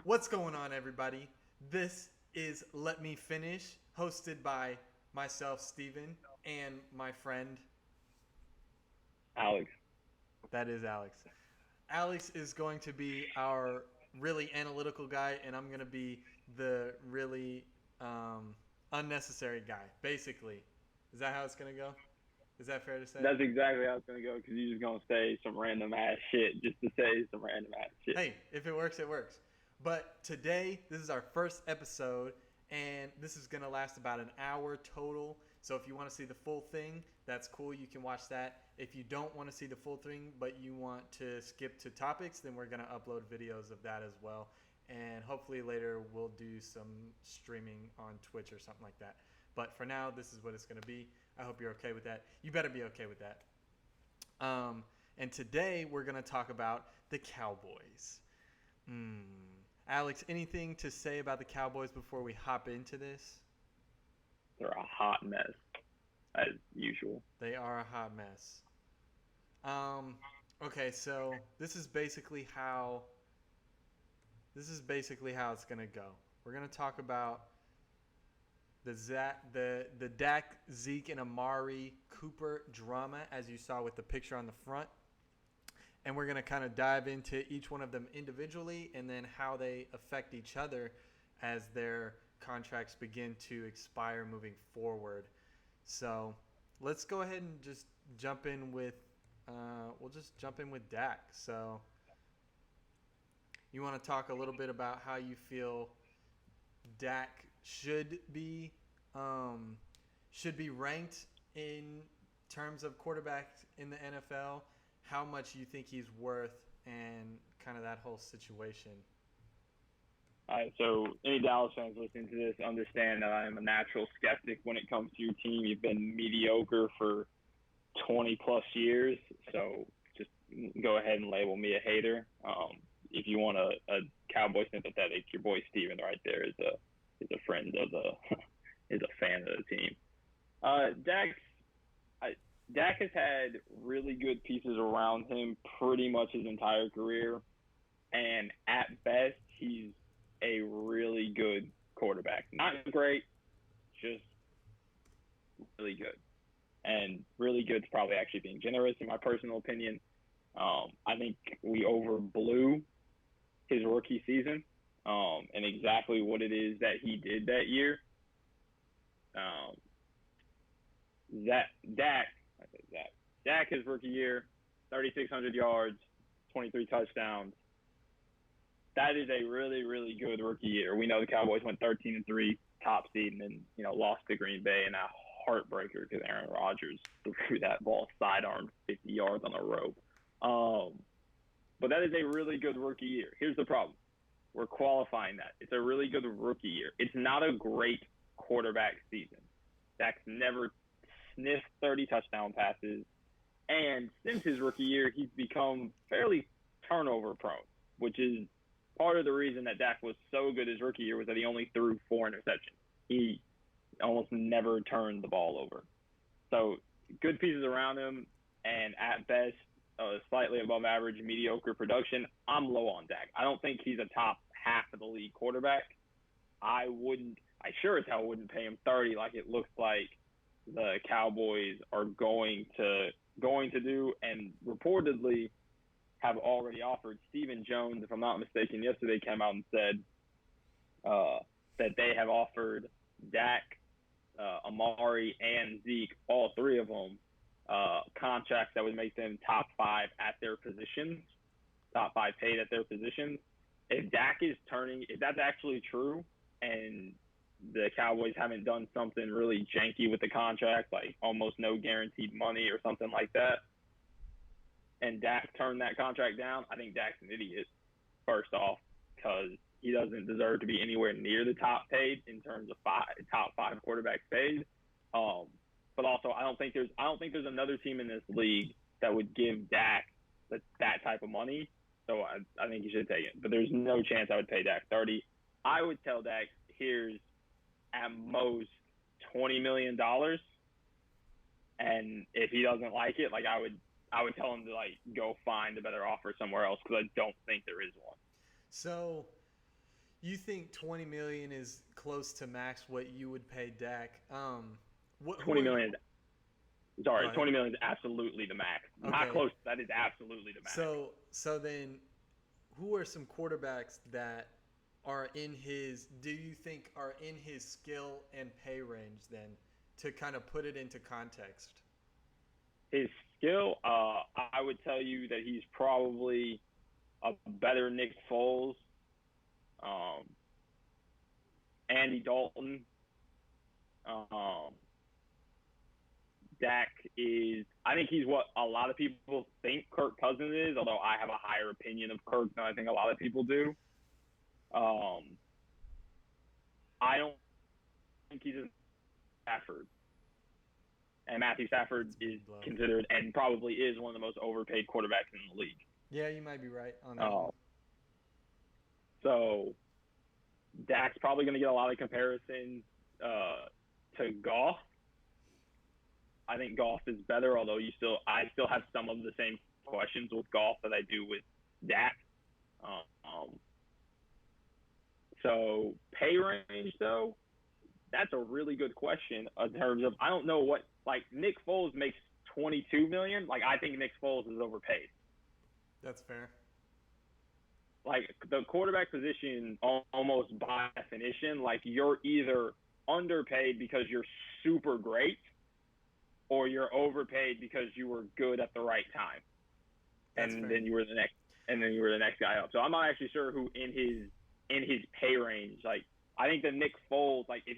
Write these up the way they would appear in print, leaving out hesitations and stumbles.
What's going on, everybody? This is Let Me Finish, hosted by myself, Steven, and my friend, Alex. that is Alex. Alex is going to be our really analytical guy, and I'm going to be the really unnecessary guy, basically. Is that how it's going to go? Is that fair to say? That's exactly how it's gonna go because you're just gonna say some random ass shit just to say some random ass shit. Hey, if it works, it works. But today, this is our first episode, and this is going to last about an hour total. So if you want to see the full thing, that's cool. You can watch that. If you don't want to see the full thing, but you want to skip to topics, then we're going to upload videos of that as well. And hopefully later we'll do some streaming on Twitch or something like that. But for now, this is what it's going to be. I hope you're okay with that. You better be okay with that. And today we're going to talk about the Cowboys. Alex, anything to say about the Cowboys before we hop into this? They're a hot mess as usual. They are a hot mess. Um, okay, so this is basically how it's gonna go. We're gonna talk about the Dak, Zeke, and Amari Cooper drama, as you saw with the picture on the front. And we're going to kind of dive into each one of them individually and then how they affect each other as their contracts begin to expire moving forward. So let's go ahead and just jump in with we'll just jump in with Dak. So you want to talk a little bit about how you feel Dak should be ranked in terms of quarterbacks in the NFL, how much you think he's worth, and kind of that whole situation. All right, so any Dallas fans listening to this understand that I am a natural skeptic when it comes to your team. You've been mediocre for 20 plus years, so just go ahead and label me a hater. If you want a Cowboy sympathetic, your boy Steven right there is a friend of the is a fan of the team. Dak Dak has had really good pieces around him pretty much his entire career, and at best, he's a really good quarterback. Not great, just really good. And really good is probably actually being generous, in my personal opinion. I think we overblew his rookie season and exactly what it is that he did that year. Um, Dak, I said Dak, his rookie year, 3,600 yards, 23 touchdowns. That is a really, really good rookie year. We know the Cowboys went 13-3, top seed, and then lost to Green Bay in a heartbreaker because Aaron Rodgers threw that ball sidearm 50 yards on a rope. But that is a really good rookie year. Here's the problem: we're qualifying that it's a really good rookie year. It's not a great quarterback season. Dak's never sniffed 30 touchdown passes, and since his rookie year, he's become fairly turnover prone, which is part of the reason that Dak was so good his rookie year was that he only threw 4 interceptions. He almost never turned the ball over. So good pieces around him, and at best, slightly above average, mediocre production. I'm low on Dak. I don't think he's a top half of the league quarterback. I sure as hell wouldn't pay him 30 like it looks like the Cowboys are going to do, and reportedly have already offered. Stephen Jones, if I'm not mistaken, yesterday came out and said that they have offered Dak, Amari, and Zeke, all three of them, contracts that would make them top 5 at their positions, top 5 paid at their positions. If that's actually true, and the Cowboys haven't done something really janky with the contract, like almost no guaranteed money or something like that, and Dak turned that contract down, I think Dak's an idiot, first off, because he doesn't deserve to be anywhere near the top paid in terms of top 5 quarterbacks paid. But also, I don't think there's another team in this league that would give Dak that type of money. So I think he should take it. But there's no chance I would pay Dak 30. I would tell Dak, here's at most $20 million, and if he doesn't like it, like I would tell him to go find a better offer somewhere else, because I don't think there is one. So You think 20 million is close to max what you would pay Dak? What? Who 20 are you? million. Go Sorry, ahead. 20 million is absolutely the max. Not Okay. close. That is absolutely the max. So then, who are some quarterbacks that are in his? Do you think are in his skill and pay range then, to kind of put it into context? His skill, I would tell you that he's probably a better Nick Foles, um, Andy Dalton. Um, Dak is. I think he's what a lot of people think Kirk Cousins is, although I have a higher opinion of Kirk than I think a lot of people do. Um, I don't think he's a Stafford, and Matthew Stafford That's a is big blow. considered and probably is one of the most overpaid quarterbacks in the league. Yeah, you might be right on that one. Uh, so Dak's probably going to get a lot of comparisons to Goff. I think Goff is better, although I still have some of the same questions with Goff that I do with Dak. Um, so pay range though, that's a really good question in terms of I don't know what like Nick Foles makes 22 million. Like I think Nick Foles is overpaid. That's fair. Like the quarterback position almost by definition, like you're either underpaid because you're super great or you're overpaid because you were good at the right time. That's And fair. then you were the next guy up. So I'm not actually sure who in his pay range. Like I think that Nick Foles, like if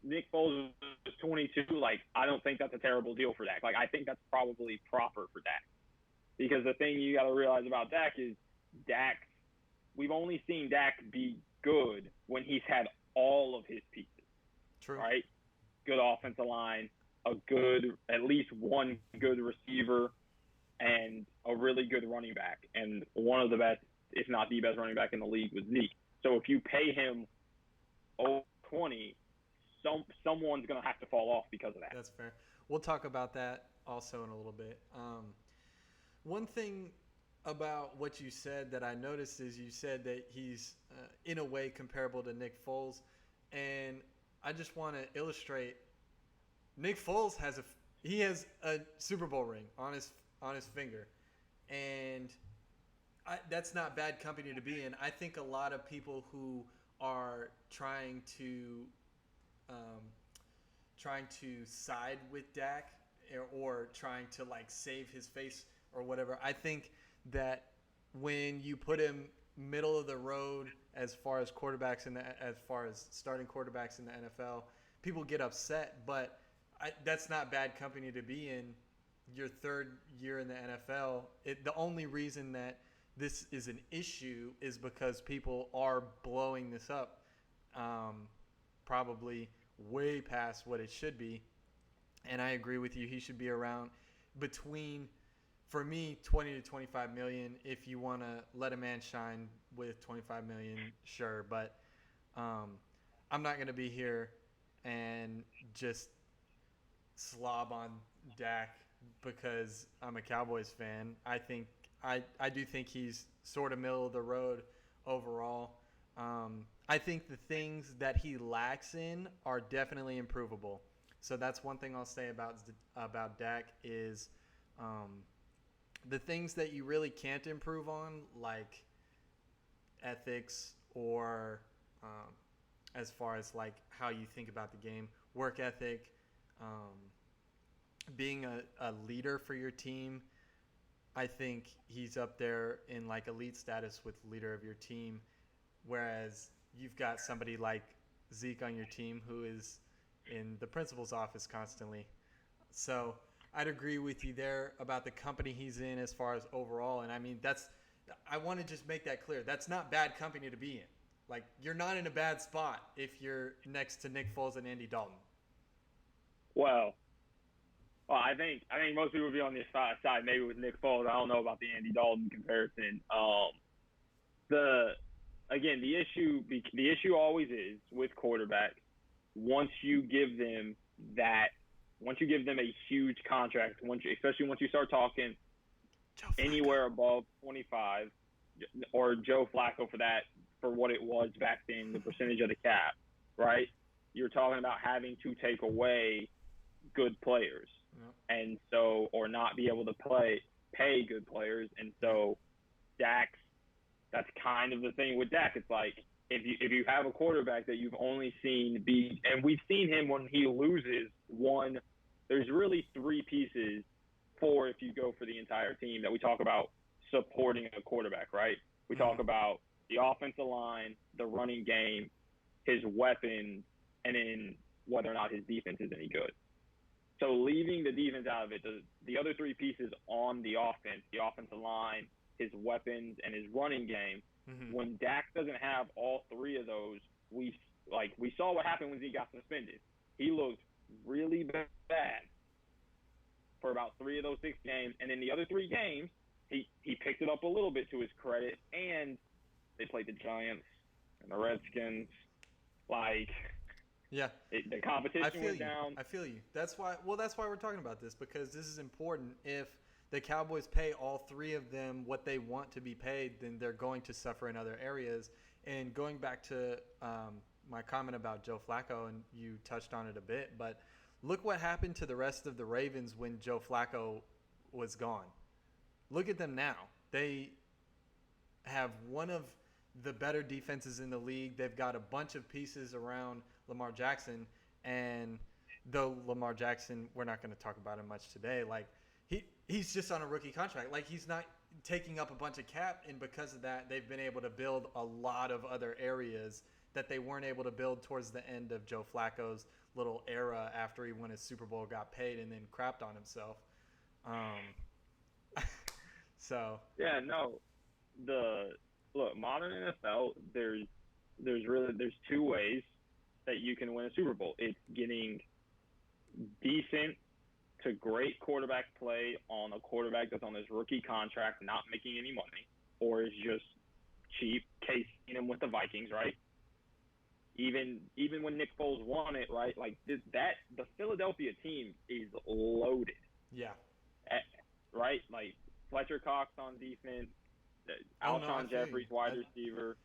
Nick Foles was 22, like I don't think that's a terrible deal for Dak. Like I think that's probably proper for Dak. Because the thing you got to realize about Dak is Dak. We've only seen Dak be good when he's had all of his pieces, True. right? Good offensive line, at least one good receiver, and a really good running back. And one of the best, if not the best running back in the league was Zeke. So if you pay him over 20, someone's going to have to fall off because of that. That's fair. We'll talk about that also in a little bit. One thing about what you said that I noticed is you said that he's in a way comparable to Nick Foles, and I just want to illustrate. Nick Foles has a Super Bowl ring on his finger, and that's not bad company to be in. I think a lot of people who are um, trying to side with Dak, or trying to like save his face or whatever. I think that when you put him middle of the road as far as as far as starting quarterbacks in the NFL, people get upset, but that's not bad company to be in. Your third year in the NFL, the only reason that this is an issue is because people are blowing this up, probably way past what it should be. And I agree with you. He should be around between, for me, 20 to 25 million. If you want to let a man shine with 25 million, sure. But um, I'm not going to be here and just slob on Dak because I'm a Cowboys fan. I do think he's sort of middle of the road overall. I think the things that he lacks in are definitely improvable. So that's one thing I'll say about Dak is the things that you really can't improve on, like ethics or as far as like how you think about the game, work ethic, um, being a leader for your team. I think he's up there in like elite status with leader of your team, whereas you've got somebody like Zeke on your team who is in the principal's office constantly. So I'd agree with you there about the company he's in as far as overall. And I mean, I want to just make that clear. That's not bad company to be in. Like, you're not in a bad spot if you're next to Nick Foles and Andy Dalton. Well, I think most people would be on this side maybe with Nick Foles. I don't know about the Andy Dalton comparison. The again the issue always is with quarterbacks once you give them a huge contract, especially once you start talking anywhere above 25, or Joe Flacco for that for what it was back then, the percentage of the cap, right? You're talking about having to take away good players, Yep. and so or not be able to pay good players, and so Dak's that's kind of the thing with Dak. It's like if you have a quarterback that you've only seen be, and we've seen him when he loses one. There's really three pieces, four if you go for the entire team, that we talk about supporting a quarterback, right? We talk about the offensive line, the running game, his weapons, and then whether or not his defense is any good. So leaving the defense out of it, the other three pieces on the offensive line, his weapons, and his running game, when Dak doesn't have all three of those, we saw what happened when he got suspended. He looked really bad for about 3 of those 6 games, and in the other 3 games, he picked it up a little bit to his credit, and they played the Giants and the Redskins. Yeah. The competition went down. I feel you. That's why we're talking about this, because this is important. If the Cowboys pay all 3 of them what they want to be paid, then they're going to suffer in other areas. And going back to my comment about Joe Flacco, and you touched on it a bit, but look what happened to the rest of the Ravens when Joe Flacco was gone. Look at them now. They have one of the better defenses in the league. They've got a bunch of pieces around Lamar Jackson, and though Lamar Jackson, we're not going to talk about him much today, he's just on a rookie contract. He's not taking up a bunch of cap, and because of that, they've been able to build a lot of other areas that they weren't able to build towards the end of Joe Flacco's little era after he won his Super Bowl, got paid, and then crapped on himself. So yeah, no, modern NFL, there's 2 ways that you can win a Super Bowl. It's getting decent to great quarterback play on a quarterback that's on his rookie contract, not making any money, or is just cheap. Case Keenum with the Vikings, right? Even when Nick Foles won it, right? The Philadelphia team is loaded. Yeah. Right? Fletcher Cox on defense, Alshon Jeffries wide receiver.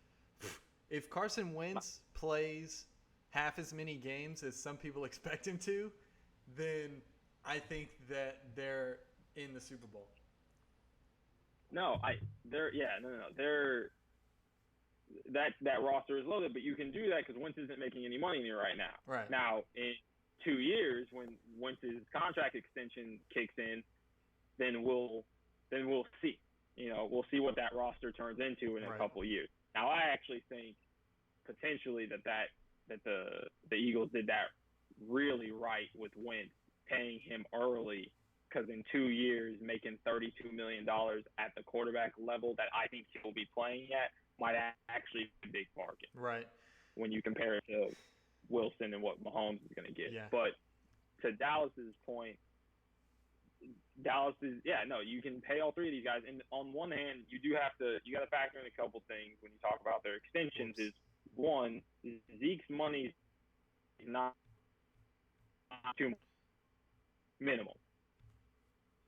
If Carson Wentz plays half as many games as some people expect him to, then I think that they're in the Super Bowl. That roster is loaded, but you can do that because Wentz isn't making any money right now. Right. Now, in 2 years, when Wentz's contract extension kicks in, then we'll see. We'll see what that roster turns into in a couple of years. Now, I actually think potentially that the Eagles did that really right with Wentz, paying him early, because in 2 years, making $32 million at the quarterback level that I think he'll be playing at might actually be a big bargain. Right. When you compare it to Wilson and what Mahomes is going to get. Yeah. But to Dallas's point, you can pay all 3 of these guys. And on one hand, you got to factor in a couple things when you talk about their extensions. Is one, Zeke's money is not too minimal,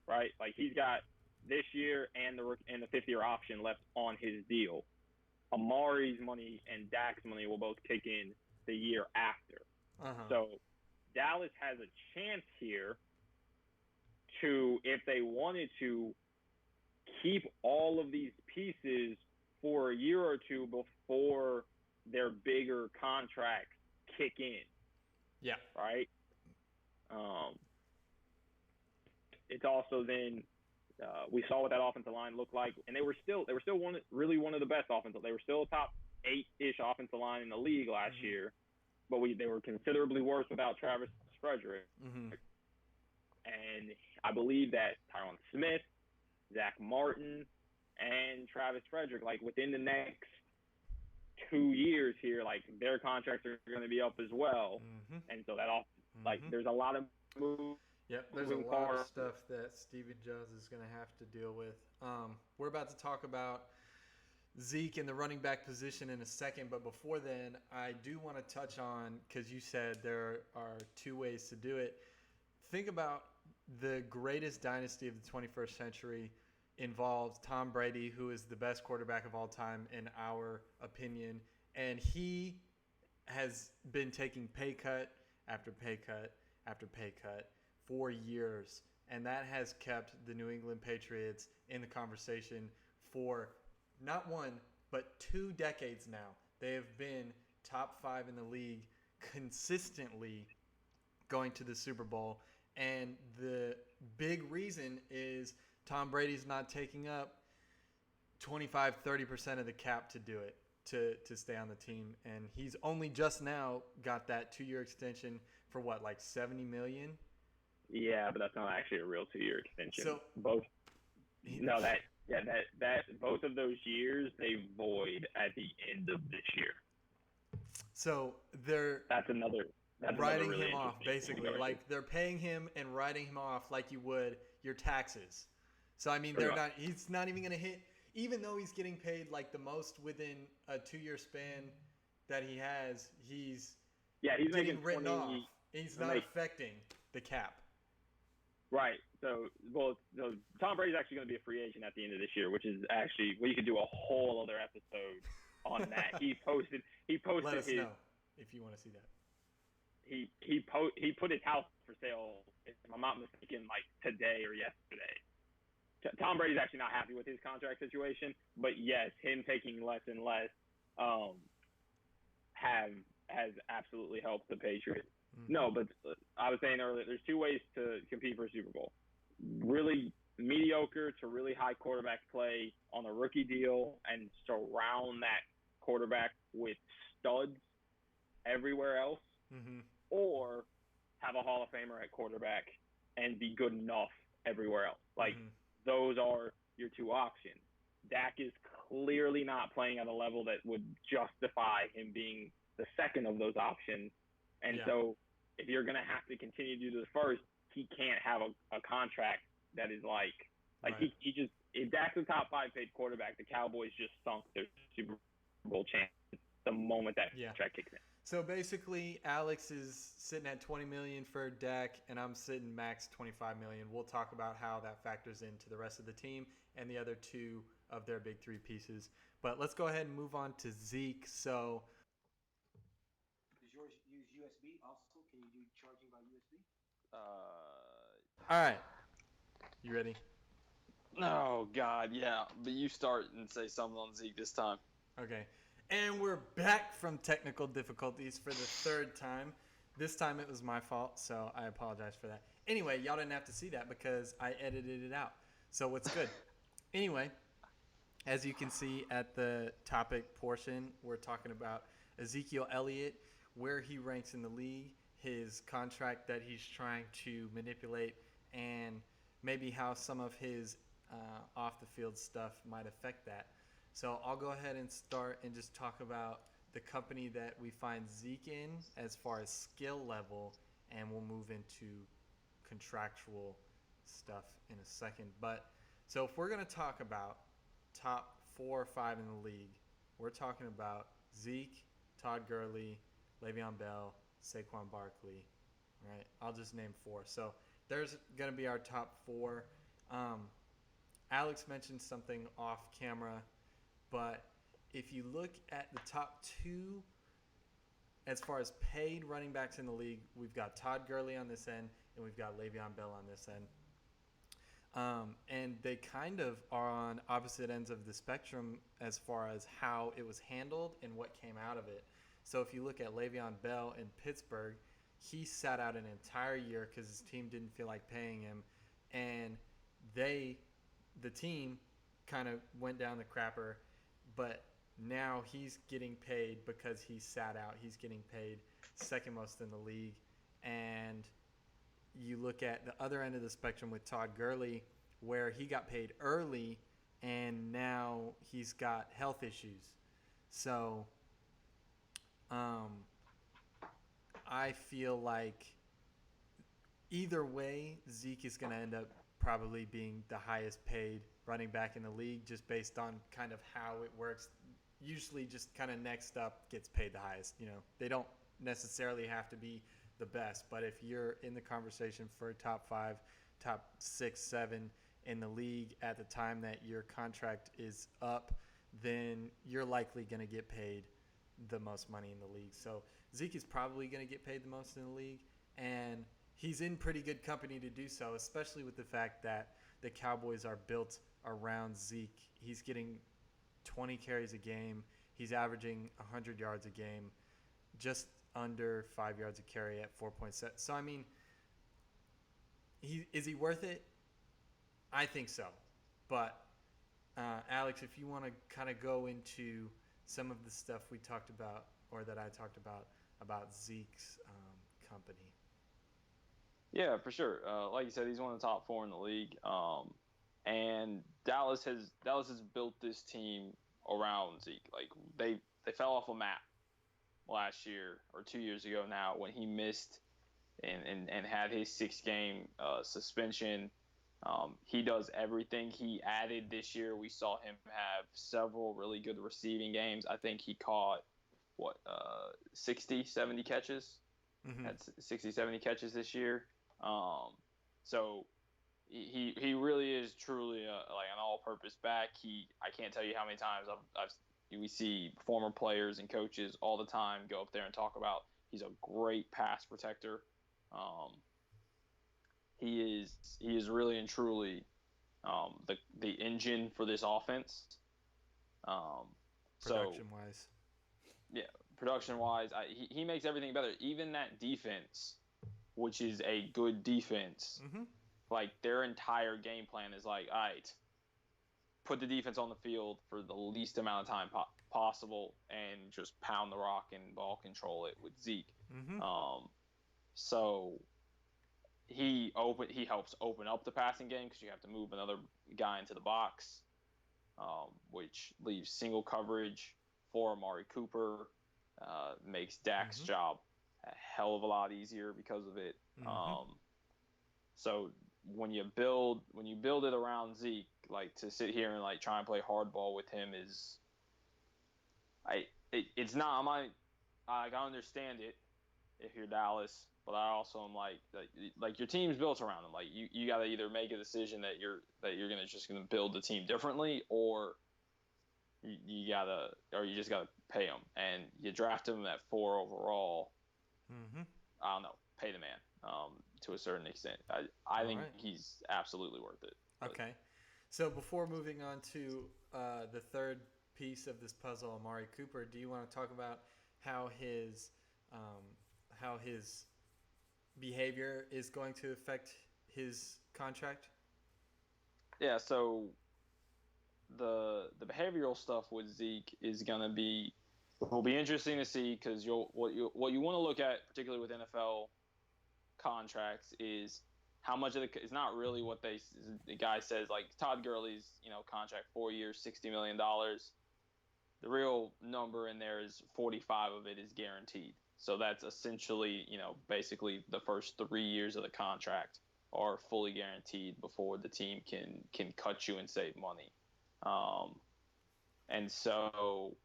right? He's got this year and the 5th-year option left on his deal. Amari's money and Dak's money will both kick in the year after. So Dallas has a chance here to, if they wanted to, keep all of these pieces for a year or 2 before their bigger contracts kick in. Yeah. Right? It's also then we saw what that offensive line looked like, and they were still one of the best offensive. They were still a top 8-ish offensive line in the league last year, but they were considerably worse without Travis Frederick. And I believe that Tyron Smith, Zach Martin, and Travis Frederick, within the next 2 years here, their contracts are going to be up as well. And so there's a lot of moves. Yep, there's a lot of stuff that Stephen Jones is going to have to deal with. We're about to talk about Zeke in the running back position in a second, but before then, I do want to touch on, because you said there are 2 ways to do it. Think about the greatest dynasty of the 21st century. involves Tom Brady, who is the best quarterback of all time in our opinion, and he has been taking pay cut after pay cut after pay cut for years, and that has kept the New England Patriots in the conversation for not one but 2 decades now. They have been top 5 in the league consistently going to the Super Bowl, and the big reason is Tom Brady's not taking up 25-30% of the cap to do it, to stay on the team, and he's only just now got that 2-year extension for what, like $70 million? Yeah, but that's not actually a real 2-year extension. So both both of those years they void at the end of this year. So they're writing really him off, basically. Like they're paying him and writing him off like you would your taxes. So I mean, he's not even going to hit, even though he's getting paid like the most within a 2-year span that he has. He's getting written off. He's not affecting the cap. Right. So Tom Brady's actually going to be a free agent at the end of this year, which is actually we could do a whole other episode on that. He posted. Let us know if you want to see that. He put his house for sale, if I'm not mistaken, like today or yesterday. Tom Brady's actually not happy with his contract situation, but yes, him taking less and less has absolutely helped the Patriots. Mm-hmm. No, but I was saying earlier, there's 2 ways to compete for a Super Bowl. Really mediocre to really high quarterback play on a rookie deal and surround that quarterback with studs everywhere else, mm-hmm. or have a Hall of Famer at quarterback and be good enough everywhere else. Like, mm-hmm. Those are your 2 options. Dak is clearly not playing at a level that would justify him being the second of those options. And so if you're going to have to continue to do the first, he can't have a contract that is like right. he just – if Dak's a top 5 paid quarterback, the Cowboys just sunk their Super Bowl chance the moment that contract kicks in. So basically, Alex is sitting at $20 million for Dak, and I'm sitting max $25 million. We'll talk about how that factors into the rest of the team and the other 2 of their big 3 pieces. But let's go ahead and move on to Zeke. So, does yours use USB also? Can you do charging by USB? All right. You ready? Oh God, yeah. But you start and say something on Zeke this time. Okay. And we're back from technical difficulties for the 3rd time. This time it was my fault, so I apologize for that. Anyway, y'all didn't have to see that because I edited it out. So what's good? Anyway, as you can see at the topic portion, we're talking about Ezekiel Elliott, where he ranks in the league, his contract that he's trying to manipulate, and maybe how some of his off-the-field stuff might affect that. So I'll go ahead and start and just talk about the company that we find Zeke in as far as skill level, and we'll move into contractual stuff in a second. But so if we're going to talk about top 4 or 5 in the league, we're talking about Zeke, Todd Gurley, Le'Veon Bell, Saquon Barkley. Right? I'll just name 4. So there's going to be our top 4. Alex mentioned something off camera. But if you look at the top 2, as far as paid running backs in the league, we've got Todd Gurley on this end, and we've got Le'Veon Bell on this end. And they kind of are on opposite ends of the spectrum as far as how it was handled and what came out of it. So if you look at Le'Veon Bell in Pittsburgh, he sat out an entire year because his team didn't feel like paying him. And the team kind of went down the crapper. But now he's getting paid because he sat out. He's getting paid second most in the league. And you look at the other end of the spectrum with Todd Gurley, where he got paid early and now he's got health issues. So I feel like either way, Zeke is going to end up probably being the highest paid running back in the league just based on kind of how it works. Usually just kind of next up gets paid the highest. You know, they don't necessarily have to be the best, but if you're in the conversation for top 5, top 6, 7 in the league at the time that your contract is up, then you're likely going to get paid the most money in the league. So Zeke is probably going to get paid the most in the league, and he's in pretty good company to do so, especially with the fact that the Cowboys are built around Zeke. He's getting 20 carries a game. He's averaging 100 yards a game, just under 5 yards a carry at 4.7. So, I mean, is he worth it? I think so. But, Alex, if you want to kind of go into some of the stuff we talked about, or that I talked about Zeke's company. Yeah, for sure. Like you said, he's one of the top 4 in the league. And Dallas has built this team around Zeke. Like they fell off a map last year or 2 years ago now when he missed and had his 6-game suspension. He does everything. He added this year. We saw him have several really good receiving games. I think he caught 60, 70 catches. Had 60, 70 catches this year. So he really is truly like an all-purpose back. I can't tell you how many times we see former players and coaches all the time go up there and talk about he's a great pass protector. He is really and truly the engine for this offense. Production-wise. Yeah, production-wise, he makes everything better. Even that defense, which is a good defense, like their entire game plan is like, all right, put the defense on the field for the least amount of time possible and just pound the rock and ball control it with Zeke. So he helps open up the passing game because you have to move another guy into the box, which leaves single coverage for Amari Cooper, makes Dak's job a hell of a lot easier because of it. So when you build it around Zeke, like to sit here and like try and play hardball with him is, it's not. I understand it if you're Dallas, but I also am like your team's built around him. Like you got to either make a decision that you're just gonna build the team differently, or you just gotta pay him, and you draft him at 4 overall. I don't know, pay the man to a certain extent. I think he's absolutely worth it. Okay, so before moving on to the third piece of this puzzle, Amari Cooper, do you want to talk about how his behavior is going to affect his contract? Yeah, so the behavioral stuff with Zeke will be interesting to see, because what you want to look at, particularly with NFL contracts, is how much of it's not really what the guy says. Like Todd Gurley's contract, 4 years, $60 million. The real number in there is 45 of it is guaranteed. So that's essentially, basically the first 3 years of the contract are fully guaranteed before the team can cut you and save money. And so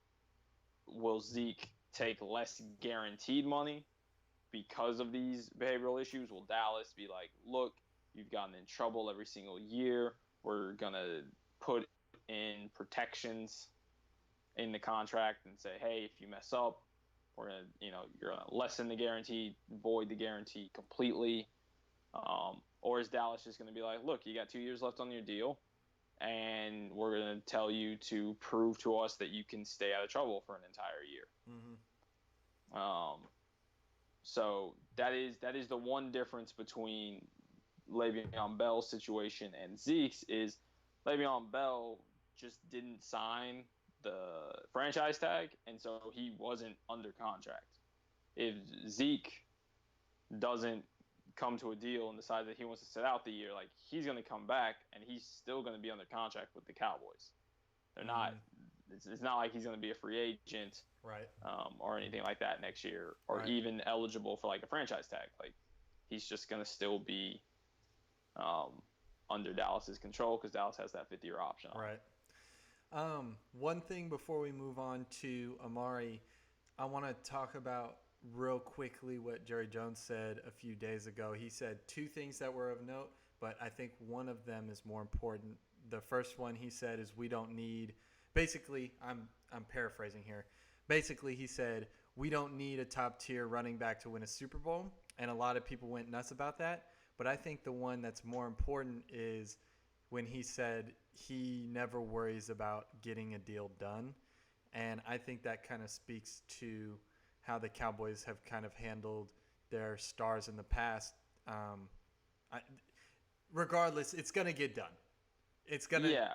will Zeke take less guaranteed money because of these behavioral issues? Will Dallas be like, look, you've gotten in trouble every single year. We're going to put in protections in the contract and say, hey, if you mess up, we're going to, you're going to lessen the guarantee, void the guarantee completely. Or is Dallas just going to be like, look, you got 2 years left on your deal, and we're going to tell you to prove to us that you can stay out of trouble for an entire year. So that is the one difference between Le'Veon Bell's situation and Zeke's, is Le'Veon Bell just didn't sign the franchise tag, and so he wasn't under contract. If Zeke doesn't come to a deal and decide that he wants to sit out the year, like, he's going to come back and he's still going to be under contract with the Cowboys. They're not. It's not like he's going to be a free agent, right? Or anything like that next year, or even eligible for like a franchise tag. Like, he's just going to still be under Dallas's control, because Dallas has that 5th-year option on. Right. One thing before we move on to Amari, I want to talk about real quickly what Jerry Jones said a few days ago. He said 2 things that were of note. but I think one of them is more important. The first one he said is we don't need. Basically, I'm paraphrasing here. Basically, he said we don't need a top tier running back to win a Super Bowl, and a lot of people went nuts about that. But I think the one that's more important is when he said he never worries about getting a deal done. And I think that kind of speaks to how the Cowboys have kind of handled their stars in the past. I, Regardless, it's going to get done. It's going to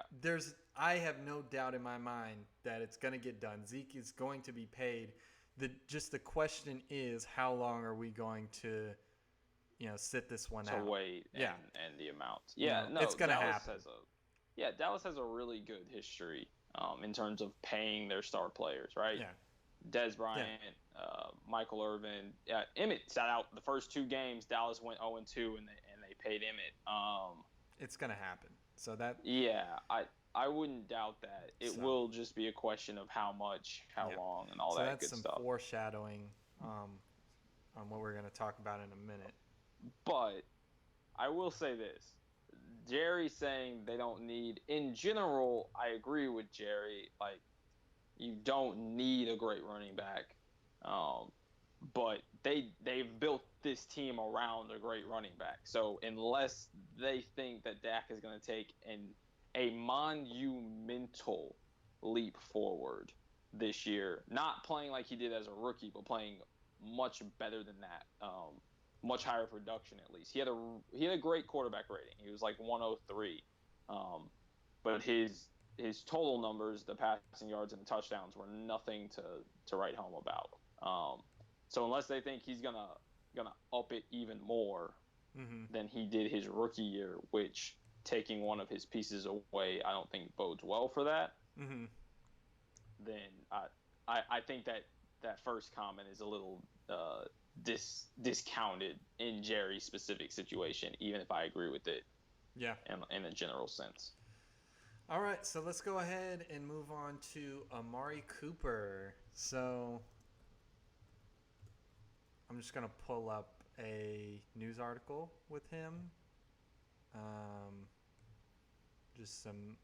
I have no doubt in my mind that it's going to get done. Zeke is going to be paid. The question is, how long are we going to sit this one out? To wait Yeah. and the amount. Yeah, no, it's going to happen. Dallas has a really good history in terms of paying their star players, right? Yeah. Des Bryant, Michael Irvin. Emmett sat out the first 2 games. Dallas went 0-2, and they paid Emmett. It's going to happen. So that. Yeah, I wouldn't doubt that. It will just be a question of how much, how long, and all that good stuff. So that's some foreshadowing on what we're going to talk about in a minute. But I will say this. Jerry saying they don't need, in general, I agree with Jerry. Like, you don't need a great running back, but they've built this team around a great running back. So unless they think that Dak is going to take a monumental leap forward this year, not playing like he did as a rookie, but playing much better than that, much higher production at least. He had a great quarterback rating. He was like 103, but his total numbers, the passing yards and the touchdowns, were nothing to write home about. So unless they think he's gonna up it even more than he did his rookie year, which taking one of his pieces away, I don't think bodes well for that. Then I think that first comment is a little discounted in Jerry's specific situation, even if I agree with it. Yeah. In a general sense. All right, so let's go ahead and move on to Amari Cooper. So I'm just going to pull up a news article with him. Just some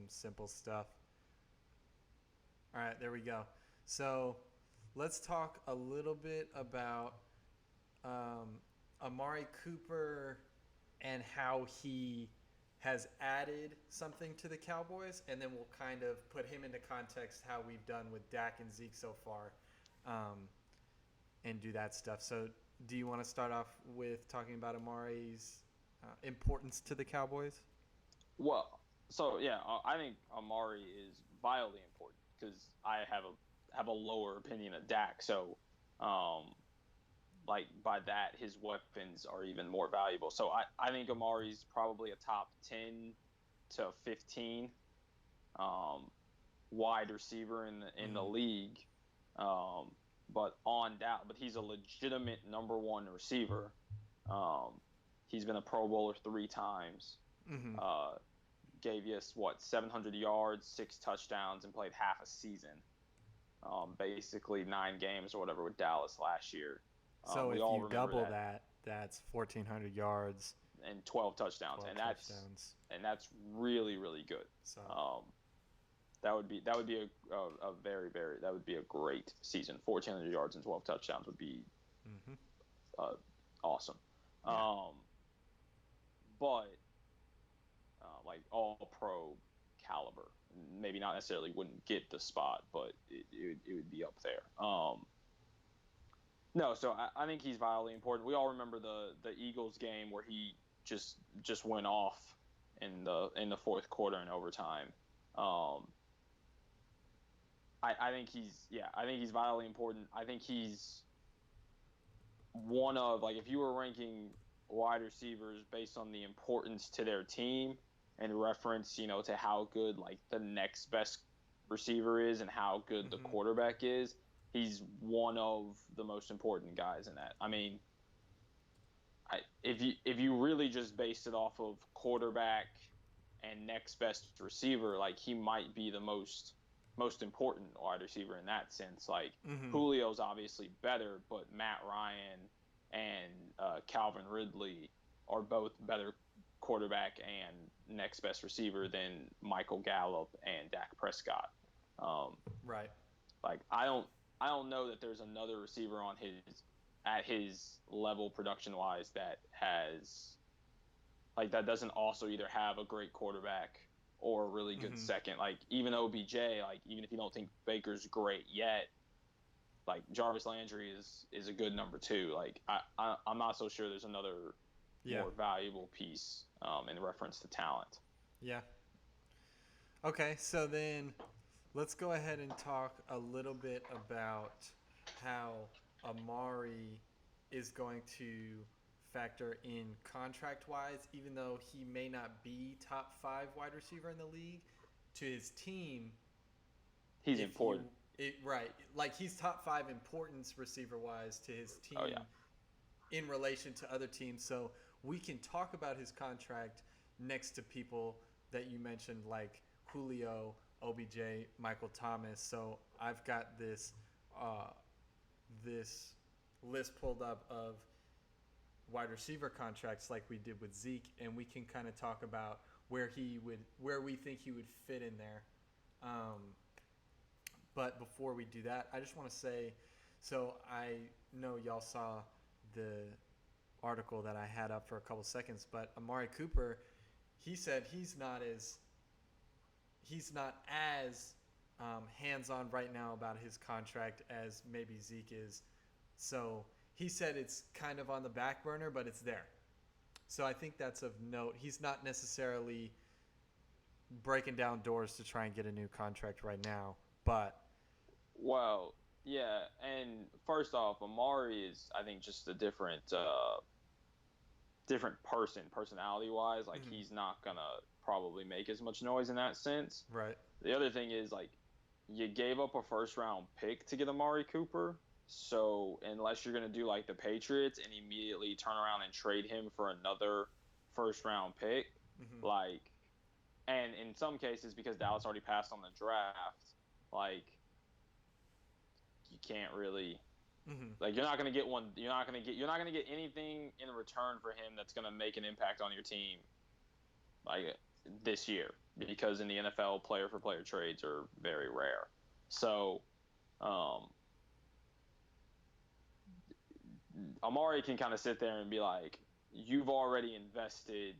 simple stuff. All right, there we go. So let's talk a little bit about Amari Cooper and how he has added something to the Cowboys, and then we'll kind of put him into context how we've done with Dak and Zeke so far, and do that stuff. So do you want to start off with talking about Amari's importance to the Cowboys? Well, so yeah, I think Amari is vitally important because I have a lower opinion of Dak. So, like by that, his weapons are even more valuable. So I think Amari's probably a top 10 to 15 wide receiver in the league. But he's a legitimate number 1 receiver. He's been a Pro Bowler 3 times. Gave us 700 yards, 6 touchdowns, and played half a season. Basically 9 games or whatever with Dallas last year. So if you double that, that's 1,400 yards and 12 touchdowns, and that's really, really good. So that would be a very, very, that would be a great season. 1,400 yards and 12 touchdowns would be awesome. Yeah. But like all pro caliber, maybe not necessarily wouldn't get the spot, but it would be up there. No, so I think he's vitally important. We all remember the Eagles game where he just went off in the fourth quarter in overtime. I think he's vitally important. I think he's one of, like, if you were ranking wide receivers based on the importance to their team and reference, to how good like the next best receiver is and how good the quarterback is, he's one of the most important guys in that. I mean, if you really just based it off of quarterback and next best receiver, like he might be the most important wide receiver in that sense. Like Julio's obviously better, but Matt Ryan and Calvin Ridley are both better quarterback and next best receiver than Michael Gallup and Dak Prescott. Right. Like I don't know that there's another receiver on his level production wise that doesn't also either have a great quarterback or a really good second. Like even OBJ, like even if you don't think Baker's great yet, like Jarvis Landry is a good number 2. Like I'm not so sure there's another more valuable piece in reference to talent. Yeah. Okay, so then let's go ahead and talk a little bit about how Amari is going to factor in contract-wise, even though he may not be top 5 wide receiver in the league. To his team, he's important. Right. Like he's top 5 importance receiver-wise to his team in relation to other teams. So we can talk about his contract next to people that you mentioned like Julio, OBJ, Michael Thomas. So I've got this list pulled up of wide receiver contracts like we did with Zeke, and we can kind of talk about where we think he would fit in there. But before we do that, I just want to say, so I know y'all saw the article that I had up for a couple seconds, but Amari Cooper, he said he's not as hands-on right now about his contract as maybe Zeke is. So he said it's kind of on the back burner, but it's there. So I think that's of note. He's not necessarily breaking down doors to try and get a new contract right now, but well, yeah, and first off, Amari is, I think, just a different personality-wise. Like, he's not going to probably make as much noise in that sense. Right. The other thing is, like, you gave up a first-round pick to get Amari Cooper, so unless you're going to do, like, the Patriots and immediately turn around and trade him for another first-round pick, like, and in some cases, because Dallas already passed on the draft, like, you can't really like you're not going to get anything in return for him that's going to make an impact on your team like this year, because in the NFL player for player trades are very rare. So Amari can kind of sit there and be like, you've already invested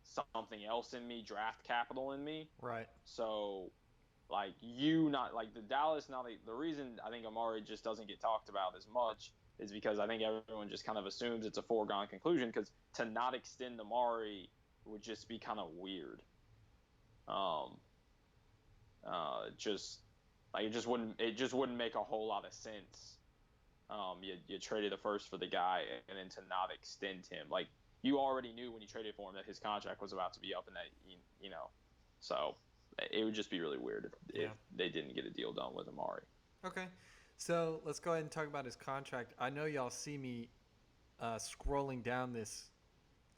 something else in me, draft capital in me, right? So like the Dallas now, the reason I think Amari just doesn't get talked about as much is because I think everyone just kind of assumes it's a foregone conclusion, because to not extend Amari would just be kind of weird. It just wouldn't make a whole lot of sense. You traded the first for the guy and then to not extend him, like you already knew when you traded for him that his contract was about to be up, and that so. It would just be really weird if they didn't get a deal done with Amari. Okay. So let's go ahead and talk about his contract. I know y'all see me scrolling down this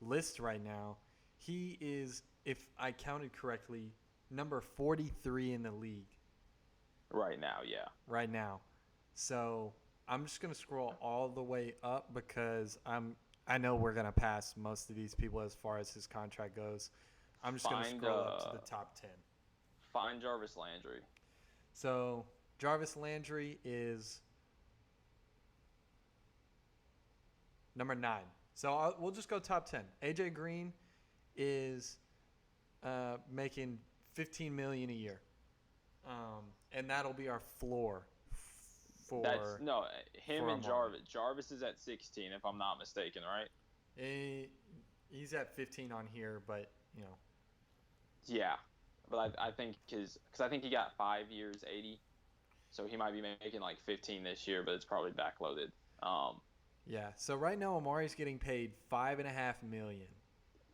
list right now. He is, if I counted correctly, number 43 in the league. Right now, yeah. Right now. So I'm just going to scroll all the way up because I know we're going to pass most of these people as far as his contract goes. I'm just going to scroll up to the top 10. Find Jarvis Landry. So Jarvis Landry is number 9. So we'll just go top 10. AJ Green is making $15 million a year, and that'll be our floor. Him and Jarvis. Jarvis is at 16, if I'm not mistaken, right? He's at 15 on here, but Yeah. But I think because I think he got 5 years, 80, so he might be making like 15 this year, but it's probably backloaded. Yeah. So right now Amari's getting paid $5.5 million.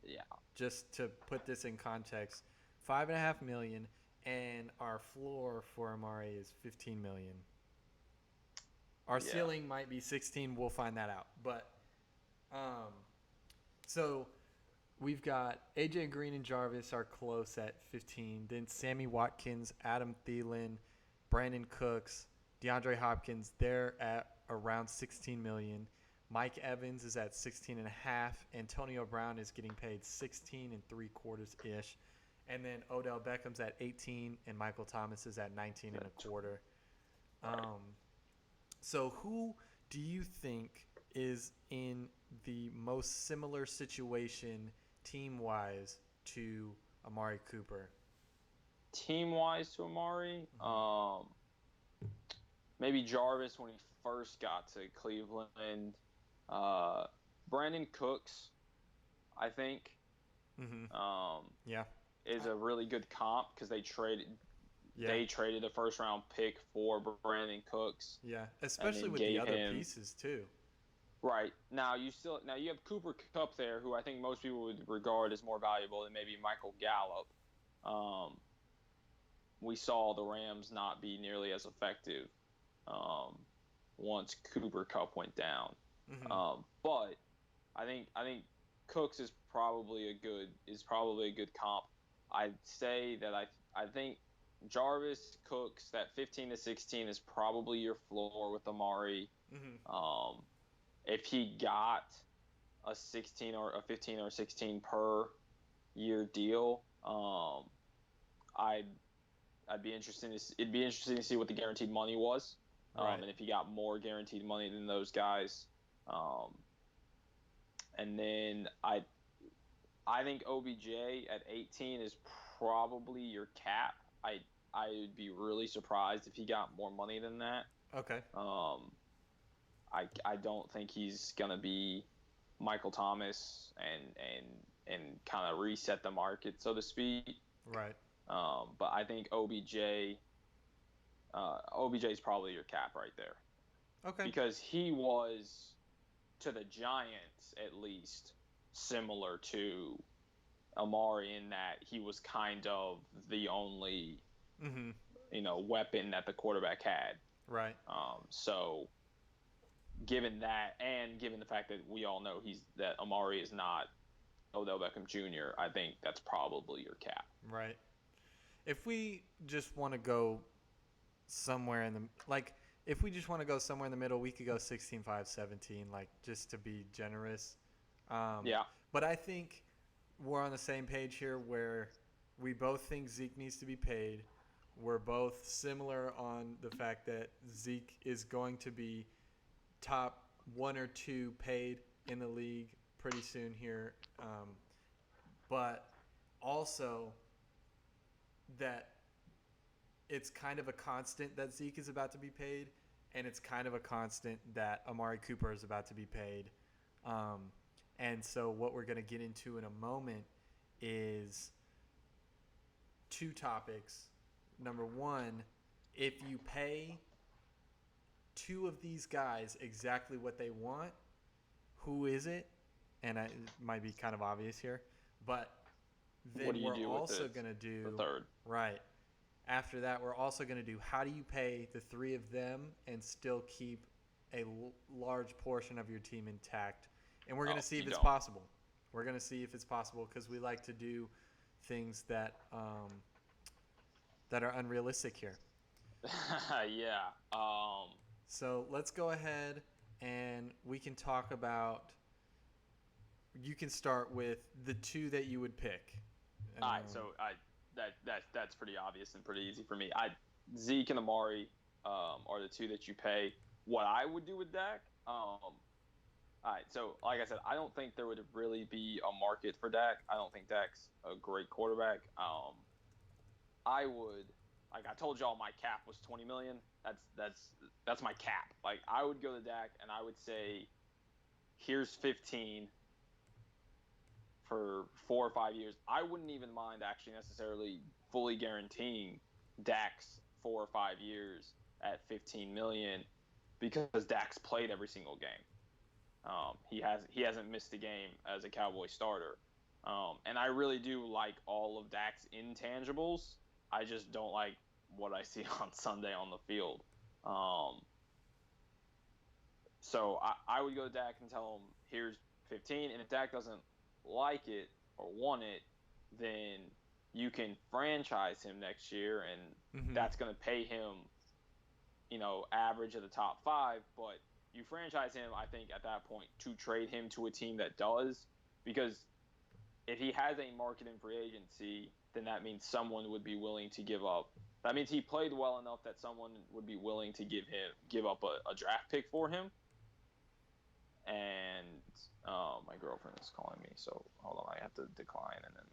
Yeah. Just to put this in context, $5.5 million, and our floor for Amari is $15 million. Our ceiling might be 16. We'll find that out. But so. We've got AJ Green and Jarvis are close at 15. Then Sammy Watkins, Adam Thielen, Brandon Cooks, DeAndre Hopkins, they're at around $16 million. Mike Evans is at 16.5. Antonio Brown is getting paid 16.75 ish. And then Odell Beckham's at 18, and Michael Thomas is at 19.25. So who do you think is in the most similar situation team-wise to Amari Cooper? Team-wise to Amari, maybe Jarvis when he first got to Cleveland. Brandon Cooks, I think, Yeah. is a really good comp because they traded a first-round pick for Brandon Cooks. Yeah, especially with the other pieces too. Right. Now you have Cooper Kupp there, who I think most people would regard as more valuable than maybe Michael Gallup. We saw the Rams not be nearly as effective once Cooper Kupp went down. But I think Cooks is probably a good comp. I'd say that I think Jarvis, Cooks, that 15 to 16 is probably your floor with Amari. If he got a 16 or a 15 or 16 per year deal, it'd be interesting to see what the guaranteed money was, and if he got more guaranteed money than those guys. And then I think OBJ at 18 is probably your cap. I would be really surprised if he got more money than that. Okay. I don't think he's gonna be Michael Thomas and kind of reset the market, so to speak. Right. But I think OBJ is probably your cap right there. Okay. Because he was, to the Giants at least, similar to Amari in that he was kind of the only weapon that the quarterback had. Right. So given that, and given the fact that we all know that Amari is not Odell Beckham Jr., I think that's probably your cap. Right. If we just want to go somewhere in the middle, we could go 16, 5, 17, like just to be generous. Yeah. But I think we're on the same page here where we both think Zeke needs to be paid. We're both similar on the fact that Zeke is going to be top 1 or 2 paid in the league pretty soon here. But also that it's kind of a constant that Zeke is about to be paid, and it's kind of a constant that Amari Cooper is about to be paid. And so what we're going to get into in a moment is 2 topics. Number 1, if you pay 2 of these guys exactly what they want, who is it? And it might be kind of obvious here, but then we're also going to do the third. Right. After that, we're also going to do how do you pay the 3 of them and still keep a large portion of your team intact. And we're going to see if it's possible. We're going to see if it's possible because we like to do things that are unrealistic here. Yeah. So let's go ahead and we can talk about. You can start with the 2 that you would pick. All right. So that's pretty obvious and pretty easy for me. Zeke and Amari are the 2 that you pay. What I would do with Dak. All right, so like I said, I don't think there would really be a market for Dak. I don't think Dak's a great quarterback. I would, like I told y'all, my cap was $20 million. That's my cap. Like I would go to Dak and I would say, here's 15 for 4 or 5 years. I wouldn't even mind actually necessarily fully guaranteeing Dak's 4 or 5 years at $15 million because Dak's played every single game. He hasn't missed a game as a Cowboy starter. And I really do like all of Dak's intangibles. I just don't like what I see on Sunday on the field. So I would go to Dak and tell him, here's 15. And if Dak doesn't like it or want it, then you can franchise him next year. And that's going to pay him, average of the top 5. But you franchise him, I think, at that point to trade him to a team that does, because if he has a market in free agency, then that means someone would be willing to give up. That means he played well enough that someone would be willing to give up a draft pick for him. And my girlfriend is calling me, so hold on, I have to decline and then.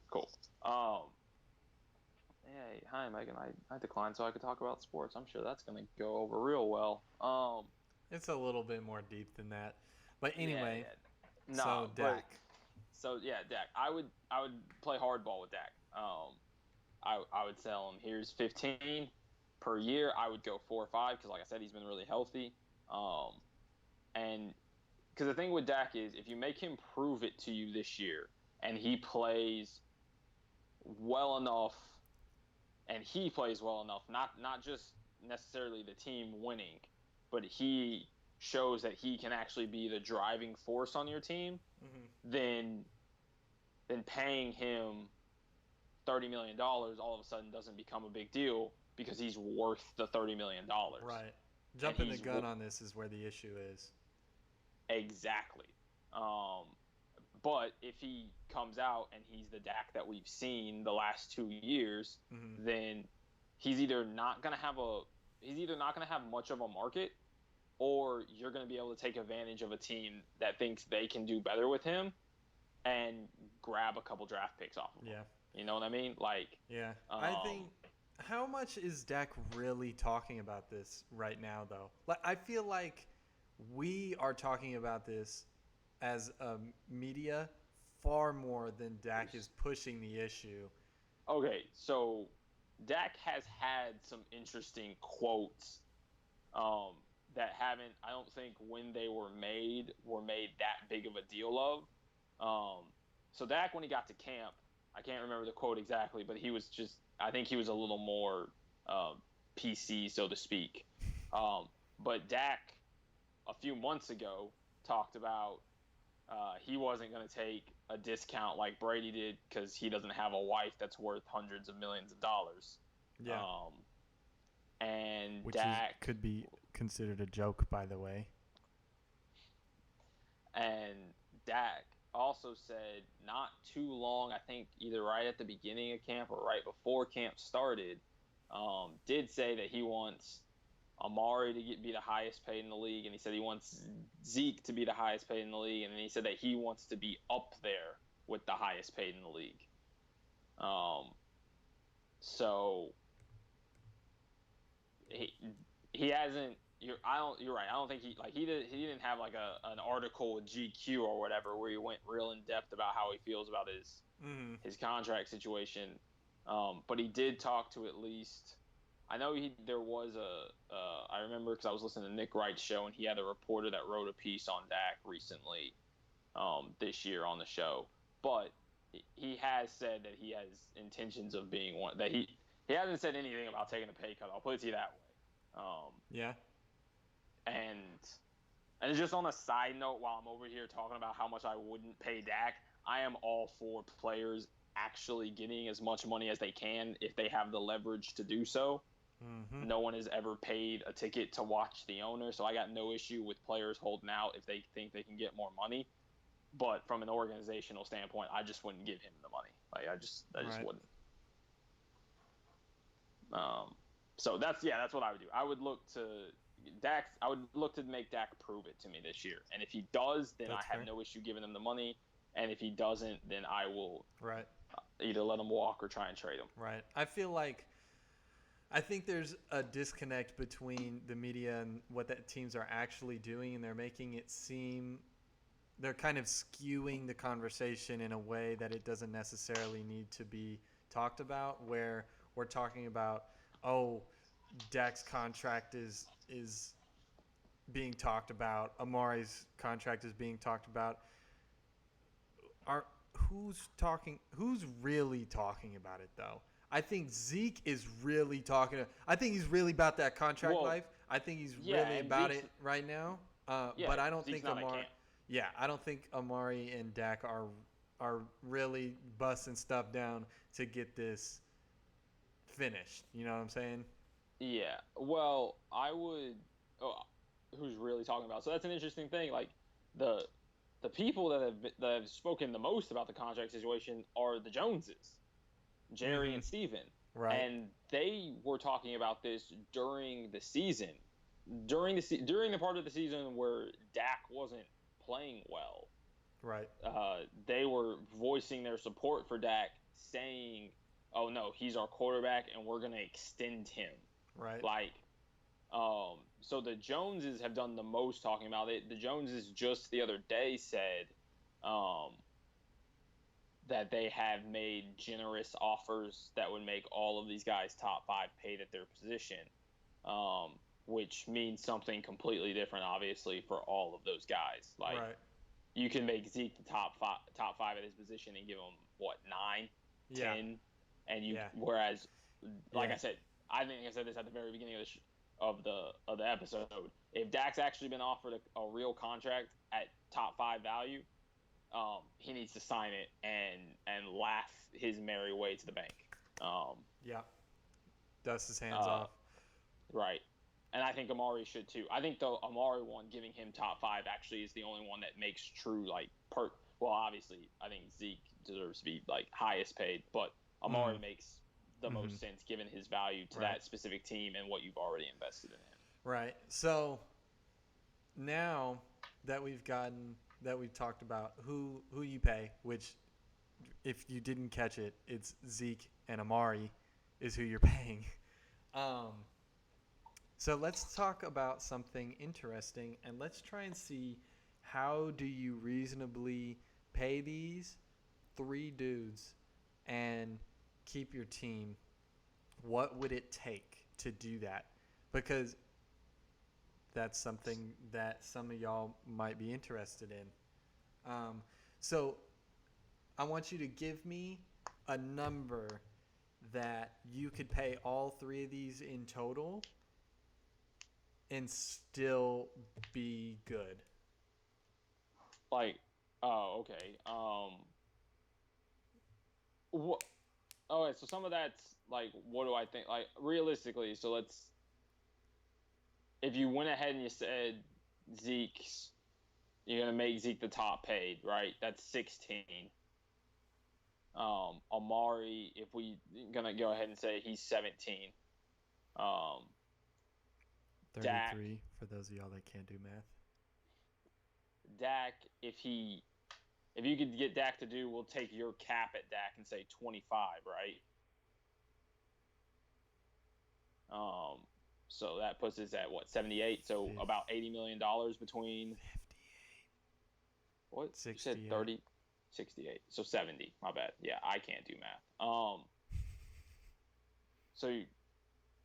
Cool. Hey, hi Megan. I declined so I could talk about sports. I'm sure that's gonna go over real well. It's a little bit more deep than that, but anyway. Yeah. So Dak. Dak. I would play hardball with Dak. I would sell him. Here's 15 per year. I would go 4 or 5 because, like I said, he's been really healthy. And because the thing with Dak is, if you make him prove it to you this year, and he plays well enough, not just necessarily the team winning, but he shows that he can actually be the driving force on your team, then paying him $30 million all of a sudden doesn't become a big deal because he's worth the $30 million. Right. Jumping the gun on this is where the issue is. Exactly. But if he comes out and he's the Dak that we've seen the last 2 years, then he's either not gonna have much of a market, or you're gonna be able to take advantage of a team that thinks they can do better with him and grab a couple draft picks off of him. Yeah. You know what I mean? Yeah. I think, how much is Dak really talking about this right now, though? I feel like we are talking about this as a media far more than Dak is pushing the issue. Okay, so Dak has had some interesting quotes that I don't think when they were made that big of a deal of. So Dak, when he got to camp, I can't remember the quote exactly, but I think he was a little more PC, so to speak. But Dak, a few months ago, talked about he wasn't going to take a discount like Brady did because he doesn't have a wife that's worth hundreds of millions of dollars. Yeah. And which Dak could be considered a joke, by the way. And Dak also said not too long, I think either right at the beginning of camp or right before camp started, did say that he wants Amari to be the highest paid in the league, and he said he wants Zeke to be the highest paid in the league, and then he said that he wants to be up there with the highest paid in the league. So he hasn't. You're right. I don't think he didn't have like an article with GQ or whatever where he went real in depth about how he feels about his contract situation. But he did talk to at least. I know there was I remember because I was listening to Nick Wright's show, and he had a reporter that wrote a piece on Dak recently this year on the show. But he has said that he has intentions of being one. That he hasn't said anything about taking a pay cut. I'll put it to you that way. Yeah. And just on a side note, while I'm over here talking about how much I wouldn't pay Dak, I am all for players actually getting as much money as they can if they have the leverage to do so. Mm-hmm. No one has ever paid a ticket to watch the owner, so I got no issue with players holding out if they think they can get more money. But from an organizational standpoint, I just wouldn't give him the money. I just wouldn't. So that's what I would do. I would look to make Dak prove it to me this year. And if he does, then I have no issue giving him the money. And if he doesn't, then I will either let him walk or try and trade him. Right. I think there's a disconnect between the media and what that teams are actually doing, and they're making it seem they're kind of skewing the conversation in a way that it doesn't necessarily need to be talked about, where we're talking about, Dak's contract is being talked about, Amari's contract is being talked about. Who's really talking about it, though? I think Zeke is really talking. I think he's really about that contract life. I think he's really about it right now. But I don't think Amari. Yeah, I don't think Amari and Dak are really busting stuff down to get this finished. You know what I'm saying? Yeah. Well, I would. Oh, who's really talking about? So that's an interesting thing. Like the the people that have spoken the most about the contract situation are the Joneses, Jerry Mm-hmm. and Steven. Right. And they were talking about this during the season, during the part of the season where Dak wasn't playing well. Right. They were voicing their support for Dak, saying, "Oh no, he's our quarterback, and we're gonna extend him." Right. Like, so the Joneses have done the most talking about it. The Joneses just the other day said, um, that they have made generous offers that would make all of these guys top 5 paid at their position, which means something completely different, obviously, for all of those guys. Like, Right. you can make Zeke the top five at his position and give him what 9, Yeah. 10, and you. Yeah. Whereas, like Yeah. I said, I think I said this at the very beginning of the episode. If Dak's actually been offered a real contract at top 5 value, he needs to sign it and laugh his merry way to the bank. Yeah. Dust his hands Uh, off. right. And I think Amari should too. I think the Amari one, giving him top 5, actually is the only one that makes true Well, obviously, I think Zeke deserves to be like highest paid, but Amari makes the most sense given his value to that specific team and what you've already invested in him. Right. So now that we've talked about who you pay, which if you didn't catch it, it's Zeke and Amari is who you're paying. Um, so let's talk about something interesting, and let's try and see how do you reasonably pay these 3 dudes and keep your team. What would it take to do that? Because that's something that some of y'all might be interested in. So I want you to give me a number that you could pay all 3 of these in total and still be good. Like, oh, okay. What? All right. So some of that's like, what do I think? Like, realistically, so if you went ahead and you said you're gonna make Zeke the top paid, right? That's 16. Amari, if we gonna go ahead and say he's 17. 33 Dak, for those of y'all that can't do math. Dak, if you could get Dak to do, we'll take your cap at Dak and say 25, right? So that puts us at what, 78? So about $80 million between 58. what? 68. You said 30, 68. So 70. My bad. Yeah, I can't do math. So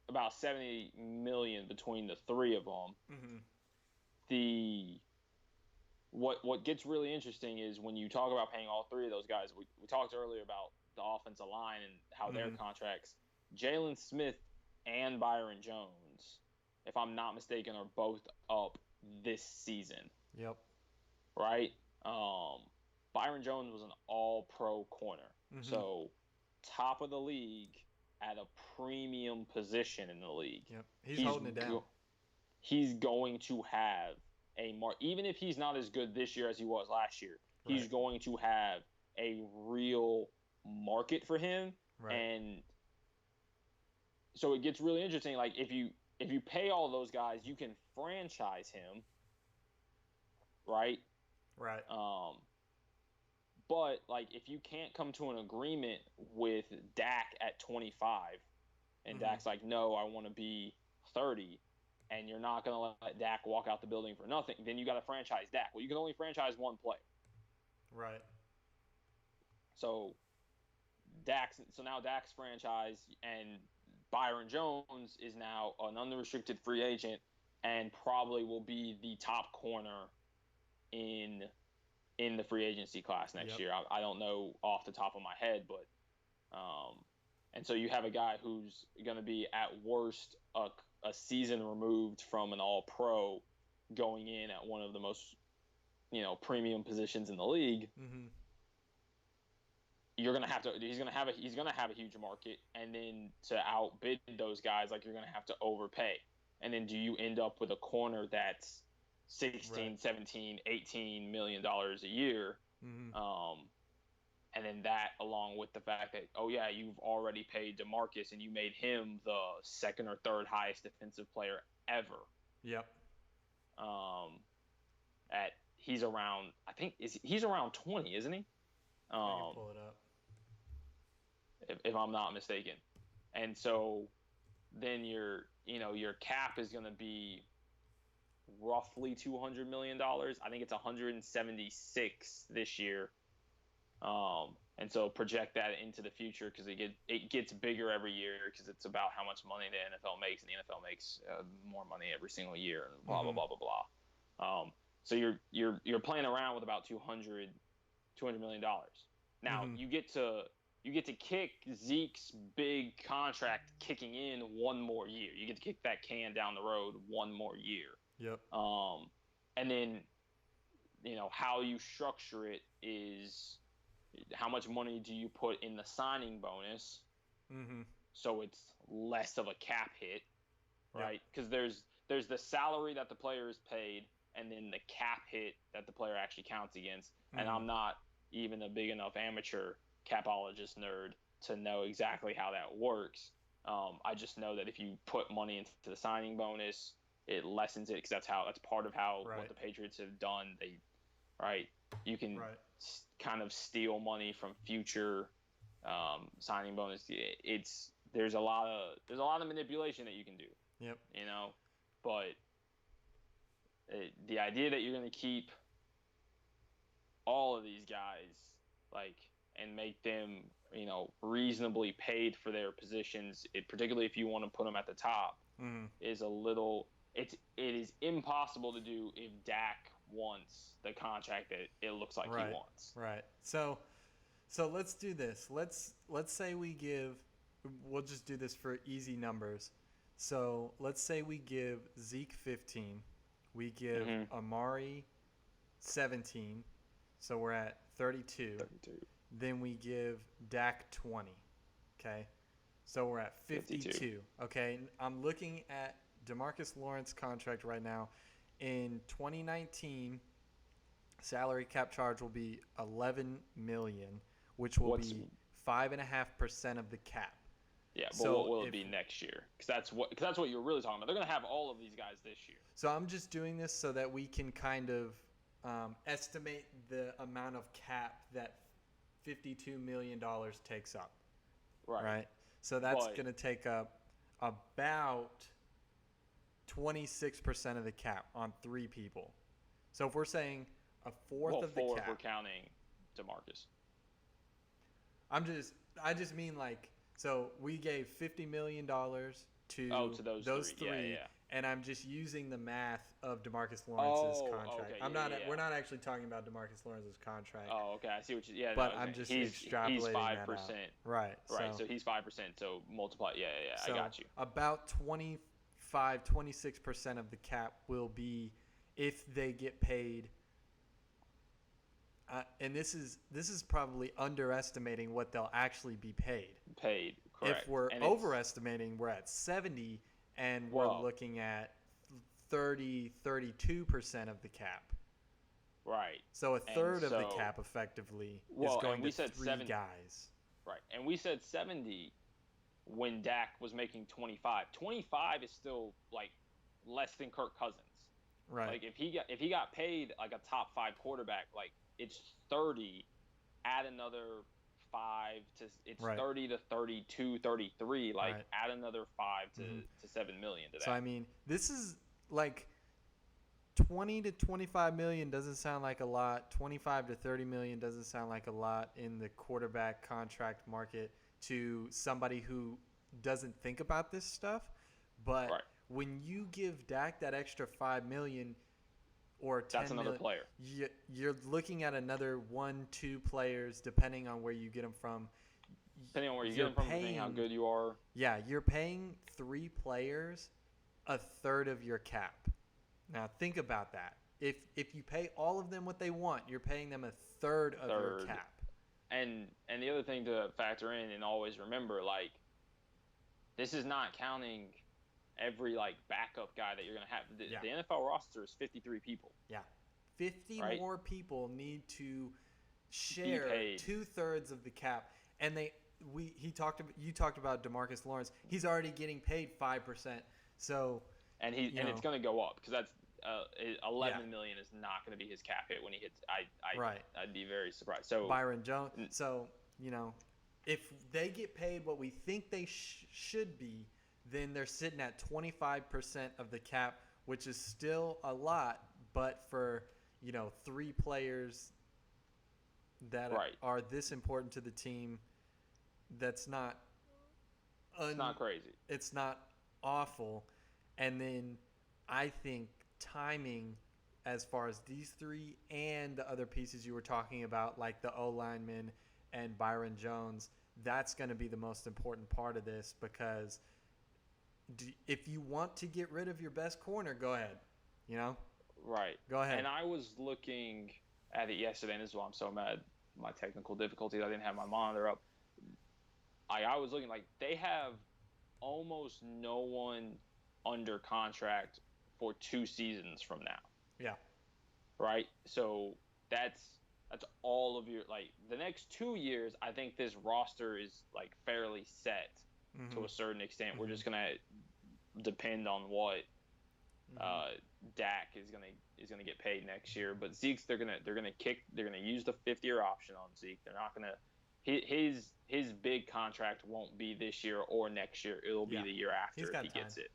about 70 million between the 3 of them. Mm-hmm. What gets really interesting is when you talk about paying all 3 of those guys. We talked earlier about the offensive line and how their contracts. Jalen Smith and Byron Jones, if I'm not mistaken, are both up this season. Yep. Right? Byron Jones was an all-pro corner. Mm-hmm. So top of the league at a premium position in the league. Yep. He's holding it down. He's going to have even if he's not as good this year as he was last year, he's going to have a real market for him. Right. And so it gets really interesting. Like if you pay all those guys, you can franchise him, right? Right. But like if you can't come to an agreement with Dak at 25, and Dak's like, no, I want to be 30, and you're not going to let Dak walk out the building for nothing, then you got to franchise Dak. Well, you can only franchise one player. Right. So now Dak's franchise, and Byron Jones is now an unrestricted free agent and probably will be the top corner in the free agency class next year. I don't know off the top of my head, but and so you have a guy who's going to be at worst a season removed from an all-pro, going in at one of the most premium positions in the league. Mm-hmm. he's gonna have a huge market, and then to outbid those guys, like you're gonna have to overpay, and then do you end up with a corner that's 16, Right. 17, 18 million dollars a year? Mm-hmm. And then that, along with the fact that, oh yeah, you've already paid DeMarcus and you made him the second or third highest defensive player ever. Yep. Um, at he's around, I think he's around 20, isn't he? I can pull it up. If I'm not mistaken. And so then your cap is going to be roughly $200 million. I think it's 176 this year. And so project that into the future, because it gets bigger every year, because it's about how much money the NFL makes, and the NFL makes more money every single year, and blah blah blah blah blah. So you're playing around with about $200 million. Now you get to kick Zeke's big contract kicking in one more year. You get to kick that can down the road one more year. Yep. And then how you structure it is, how much money do you put in the signing bonus, so it's less of a cap hit, right? Because there's the salary that the player is paid, and then the cap hit that the player actually counts against. And I'm not even a big enough amateur capologist nerd to know exactly how that works. I just know that if you put money into the signing bonus, it lessens it, because that's part of how what the Patriots have done. You can kind of steal money from future signing bonus. There's a lot of manipulation that you can do. Yep. But the idea that you're going to keep all of these guys, and make them, reasonably paid for their positions, particularly if you want to put them at the top, is a little. It is impossible to do if Dak wants the contract that it looks like he wants. Right. So let's do this. Let's say we'll just do this for easy numbers. So let's say we give Zeke 15, we give Amari 17, so we're at 32. Then we give Dak 20. Okay, so we're at 52. Okay, I'm looking at DeMarcus Lawrence contract right now. In 2019, salary cap charge will be $11 million, which will be 5.5% of the cap. Yeah, but what will it be next year? Because that's what you're really talking about. They're going to have all of these guys this year. So I'm just doing this so that we can kind of estimate the amount of cap that $52 million takes up. Right. So that's going to take up about 26% of the cap on 3 people. So if we're saying a fourth of the cap, if we're counting DeMarcus. I just mean, so we gave $50 million to those three. Yeah. And I'm just using the math of DeMarcus Lawrence's contract. Okay. We're not actually talking about DeMarcus Lawrence's contract. Oh, okay. I see what you. Yeah, but I'm just extrapolating he's 5%. That out. Right. So he's 5%. So multiply. Yeah. So I got you. About 26% of the cap will be if they get paid. And this is probably underestimating what they'll actually be paid. Correct. If we're overestimating, we're at 70, and we're looking at 32% of the cap. Right. So a third of the cap effectively is going to 3 guys. Right. And we said 70 when Dak was making 25. 25 is still less than Kirk Cousins. Right. If he got paid like a top 5 quarterback, it's 30, add another 5 to it's 30 to 32, 33, add another 5 to 7 million to that. So I mean, this is 20 to 25 million doesn't sound like a lot. 25 to 30 million doesn't sound like a lot in the quarterback contract market to somebody who doesn't think about this stuff. But when you give Dak that extra 5 million or 10 that's another million, player. You're looking at another 1-2 players depending on where you get them from. Depending on where you get them from, depending how good you are. Yeah, you're paying 3 players a third of your cap. Now think about that. If you pay all of them what they want, you're paying them a third of your cap. and the other thing to factor in and always remember, like, this is not counting every like backup guy that you're gonna have. The NFL roster is 53 people. Yeah, 50 right? more people need to share 2/3 of the cap, and you talked about DeMarcus Lawrence. He's already getting paid 5%. So it's going to go up because that's 11 million is not going to be his cap hit when he hits. I'd be very surprised. So Byron Jones. So if they get paid what we think they should be, then they're sitting at 25% of the cap, which is still a lot, but for 3 players that are this important to the team, that's not. It's not crazy. It's not awful. And then I think timing, as far as these 3 and the other pieces you were talking about, like the O-lineman and Byron Jones, that's going to be the most important part of this, because if you want to get rid of your best corner, go ahead. Right. Go ahead. And I was looking at it yesterday, and this is why I'm so mad. My technical difficulties. I didn't have my monitor up. I was looking, like, they have almost no one under contract for 2 seasons from now. Yeah. Right? So that's all of your, like, the next 2 years, I think this roster is, like, fairly set to a certain extent. We're just going to depend on what Dak is gonna get paid next year. But Zeke's they're gonna use the 5th-year option on Zeke. They're not gonna his big contract won't be this year or next year. It'll be the year after if he gets it.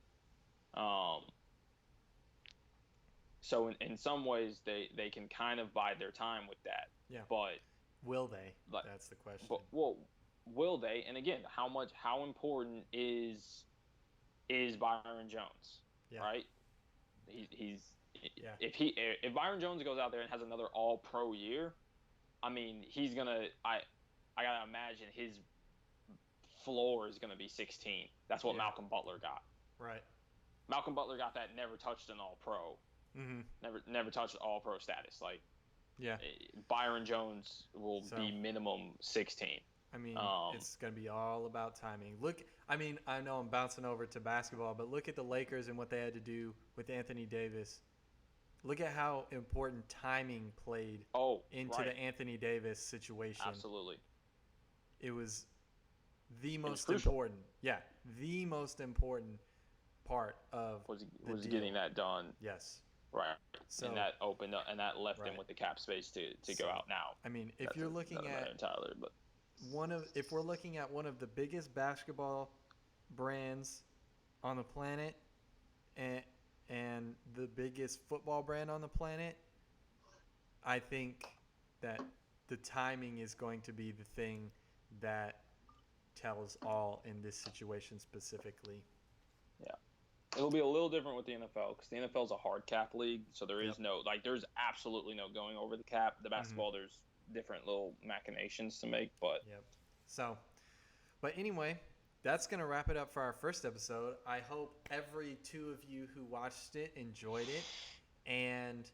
So in some ways they can kind of bide their time with that. Yeah. But will they? That's the question. But, well, will they? And again, how important is Byron Jones? Yeah. Right? If Byron Jones goes out there and has another All-Pro year, I mean, he's gonna. I gotta imagine his floor is gonna be 16. That's what Malcolm Butler got. Right. Malcolm Butler got that. Never touched an All-Pro. Never touched All-Pro status. Like, Byron Jones will be minimum 16. I mean, it's going to be all about timing. Look, I mean, I know I'm bouncing over to basketball, but look at the Lakers and what they had to do with Anthony Davis. Look at how important timing played into the Anthony Davis situation. Absolutely. It was the most important. Yeah, the most important part of was getting that done. Yes. Right. So, and that opened up, and that left him with the cap space to go out now. I mean, if you're looking at Tyler, but if we're looking at one of the biggest basketball brands on the planet and the biggest football brand on the planet, I think that the timing is going to be the thing that tells all in this situation specifically. Yeah. It'll be a little different with the NFL because the NFL is a hard cap league, so there is there's absolutely no going over the cap. The basketball, there's different little machinations to make, but So, but anyway, that's gonna wrap it up for our first episode. I hope every 2 of you who watched it enjoyed it, and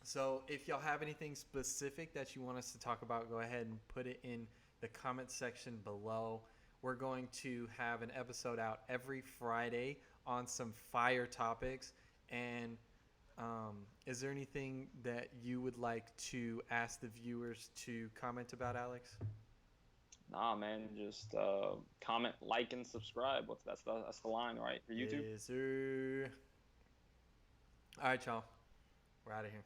so if y'all have anything specific that you want us to talk about, go ahead and put it in the comment section below. We're going to have an episode out every Friday on some fire topics. And is there anything that you would like to ask the viewers to comment about, Alex? Nah, man, just comment, like, and subscribe. That's the line, right, for YouTube? Yes, sir. All right, y'all. We're out of here.